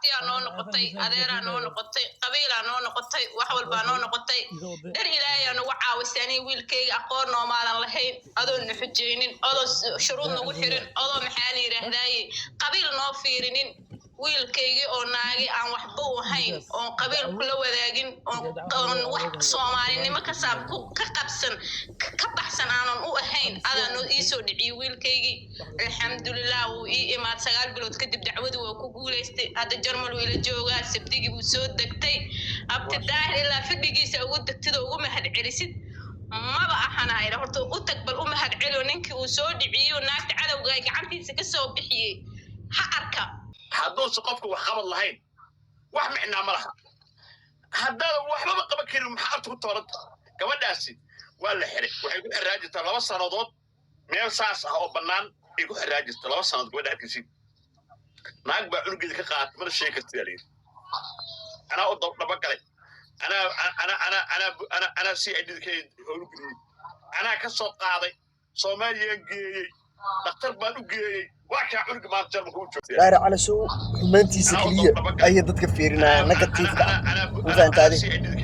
abtiyaa noo noqotay adeeraa noo noqotay qabiilaa noo noqotay wax walbaa noo noqotay dar ilaahay nagu caawisay aniga wiilkayga aqoon noomaadan lahayn adoon na xujaynin adoo shuruud nagu xirin adoo maxaa la yidhaahdaaye qabiil noo fiirinin wiilkaygii oo naagi aan waxba u ahayn oon qabiil kula wadaagin oon wax soomaalinimo ka qabsan ka baxsan aanan u ahayn adaan ii soo dhiciyey wiilkaygii alxamdulilah wuu ii imaad 9 bilood kadib dacwadii waa ku guulaystay hadda jarmal wuu ila joogaa sabdigii buu soo degtay abti daahir ilaa fadhigiisa ugu degtid oo ugu mahad celisid maba ahanayna horta u tag bal u mahad celiyo ninkii uu soo dhiciyo naagta cadowga ay gacantiisa ka soo bixiyey ha arka hadduu qofku wax qabad lahayn wax micnaa ma laha haddaba waxba qaban karin maxaa ku tooranta gabadhaasi waa la xiray waxay ku xiraajirtaa 2 sanadood meel saas ah oo bannaan ay ku xiraajirtaa 2 sanadood gabadha arkaysi naag baa cunugeeda ka qaatay mana sheeg kartid aliir anaa u daba galay ana si ay dhidkay howlu gudiyay anaa ka soo qaaday Soomaaliya geeyay dhakhtar baan u geeyay gaari cali soo xumaantiisa kaliya ay dadka fiirinaya negatifka ufaantaadi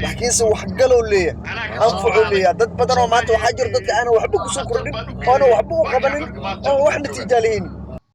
laakiinse wax galoo leeyahay anfucu leeyahay dad badan oo maanta waxaa jira dadka aan waxba ku soo kordhin oo waxba u qabanin oo wax natiijo leeyahay